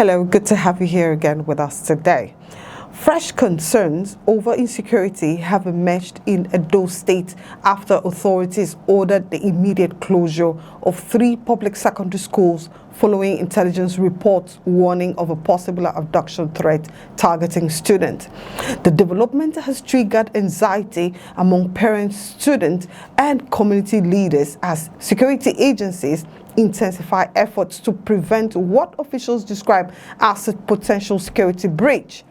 Hello, good to have you here again with us today. Fresh concerns over insecurity have emerged in Edo State after authorities ordered the immediate closure of 3 public secondary schools following intelligence reports warning of a possible abduction threat targeting students. The development has triggered anxiety among parents, students, and community leaders as security agencies intensify efforts to prevent what officials describe as a potential security breach.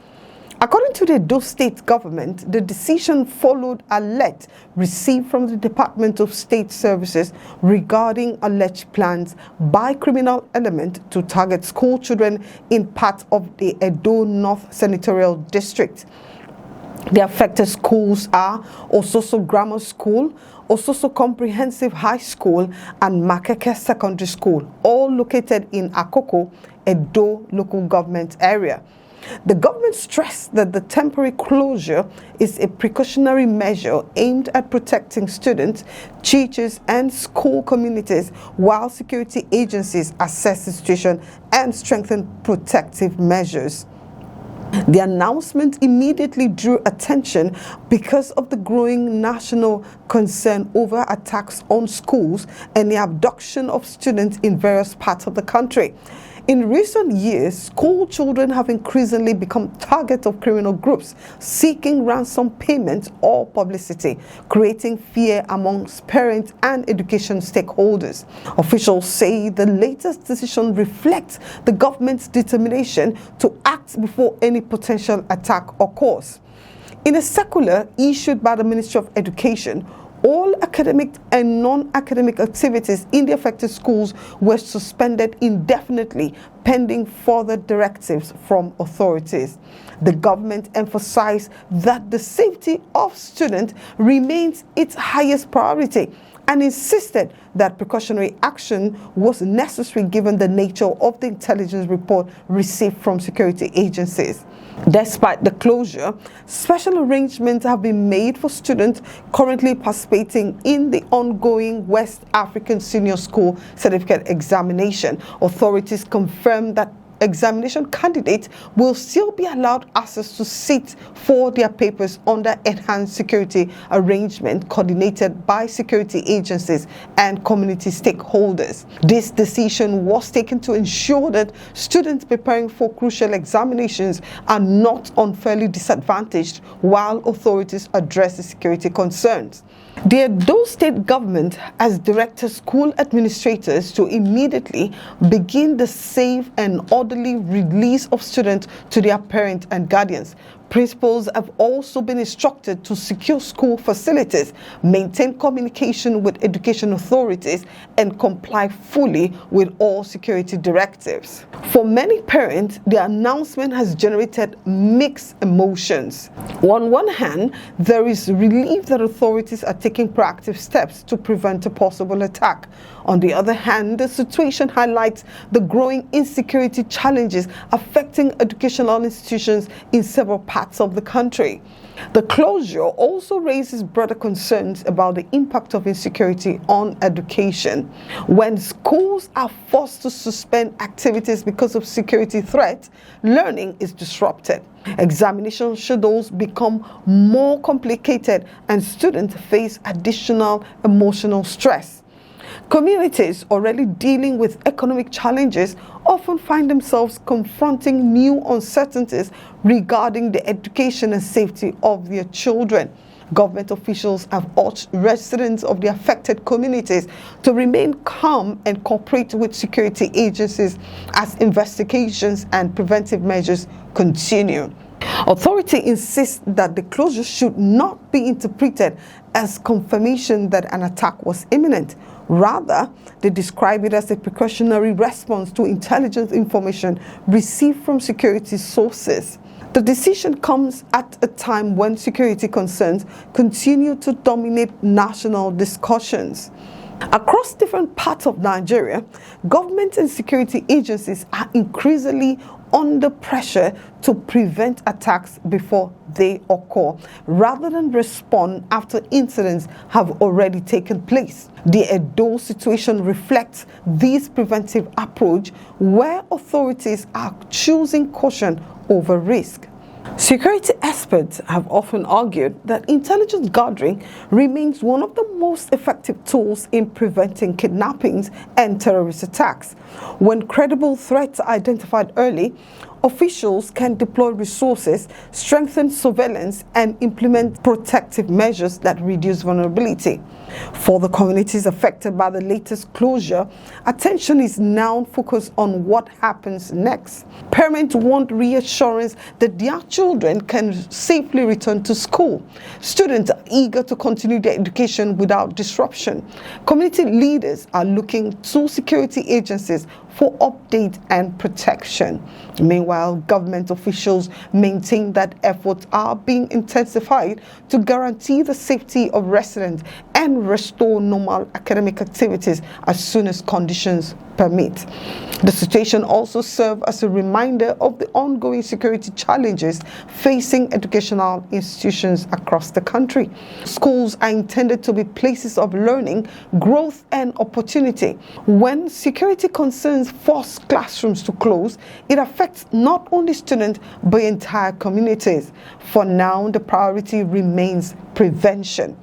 According to the Edo State government, the decision followed alert received from the Department of State Services regarding alleged plans by criminal elements to target school children in part of the Edo North Senatorial District. The affected schools are Ososo Grammar School, Ososo Comprehensive High School, and Makeke Secondary School, all located in Akoko, Edo local government area. The government stressed that the temporary closure is a precautionary measure aimed at protecting students, teachers, and school communities while security agencies assess the situation and strengthen protective measures. The announcement immediately drew attention because of the growing national concern over attacks on schools and the abduction of students in various parts of the country. In recent years, school children have increasingly become targets of criminal groups seeking ransom payments or publicity, creating fear amongst parents and education stakeholders. Officials say the latest decision reflects the government's determination to act before any potential attack occurs. In a circular issued by the Ministry of Education, all academic and non-academic activities in the affected schools were suspended indefinitely pending further directives from authorities. The government emphasized that the safety of students remains its highest priority and insisted that precautionary action was necessary given the nature of the intelligence report received from security agencies. Despite the closure, special arrangements have been made for students currently participating in the ongoing West African Senior School Certificate examination. Authorities confirmed that examination candidates will still be allowed access to sit for their papers under enhanced security arrangement coordinated by security agencies and community stakeholders. This decision was taken to ensure that students preparing for crucial examinations are not unfairly disadvantaged while authorities address the security concerns. The Edo State government has directed school administrators to immediately begin the safe and orderly release of students to their parents and guardians. Principals have also been instructed to secure school facilities, maintain communication with education authorities, and comply fully with all security directives. For many parents, the announcement has generated mixed emotions. On one hand, there is relief that authorities are taking proactive steps to prevent a possible attack. On the other hand, the situation highlights the growing insecurity challenges affecting educational institutions in several parts of the country. The closure also raises broader concerns about the impact of insecurity on education. When schools are forced to suspend activities because of security threats, learning is disrupted. Examination schedules become more complicated and students face additional emotional stress. Communities already dealing with economic challenges often find themselves confronting new uncertainties regarding the education and safety of their children. Government officials have urged residents of the affected communities to remain calm and cooperate with security agencies as investigations and preventive measures continue. Authority insists that the closure should not be interpreted as confirmation that an attack was imminent. Rather, they describe it as a precautionary response to intelligence information received from security sources. The decision comes at a time when security concerns continue to dominate national discussions. Across different parts of Nigeria, government and security agencies are increasingly under pressure to prevent attacks before they occur, rather than respond after incidents have already taken place. The Edo situation reflects this preventive approach, where authorities are choosing caution over risk. Security experts have often argued that intelligence gathering remains one of the most effective tools in preventing kidnappings and terrorist attacks. When credible threats are identified early, officials can deploy resources, strengthen surveillance, and implement protective measures that reduce vulnerability. For the communities affected by the latest closure, attention is now focused on what happens next. Parents want reassurance that their children can safely return to school. Students are eager to continue their education without disruption. Community leaders are looking to security agencies for update and protection. Meanwhile, government officials maintain that efforts are being intensified to guarantee the safety of residents and restore normal academic activities as soon as conditions permit. The situation also serves as a reminder of the ongoing security challenges facing educational institutions across the country. Schools are intended to be places of learning, growth, and opportunity. When security concerns force classrooms to close, it affects not only students but entire communities. For now, the priority remains prevention.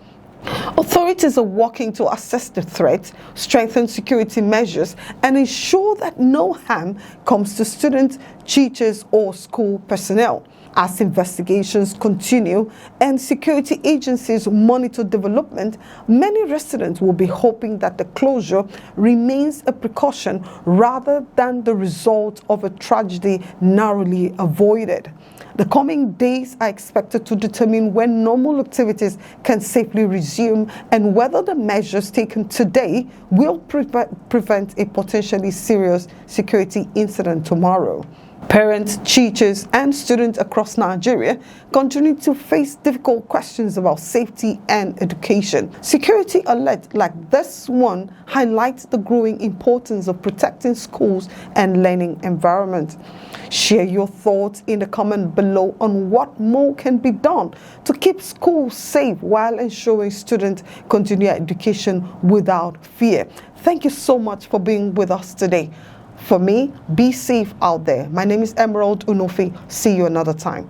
Authorities are working to assess the threat, strengthen security measures, and ensure that no harm comes to students, teachers, or school personnel. As investigations continue and security agencies monitor development, many residents will be hoping that the closure remains a precaution rather than the result of a tragedy narrowly avoided. The coming days are expected to determine when normal activities can safely resume and whether the measures taken today will prevent a potentially serious security incident tomorrow. Parents, teachers, and students across Nigeria continue to face difficult questions about safety and education. Security alerts like this one highlight the growing importance of protecting schools and learning environments. Share your thoughts in the comment below on what more can be done to keep schools safe while ensuring students continue education without fear. Thank you so much for being with us today. For me, be safe out there. My name is Emerald Unofi. See you another time.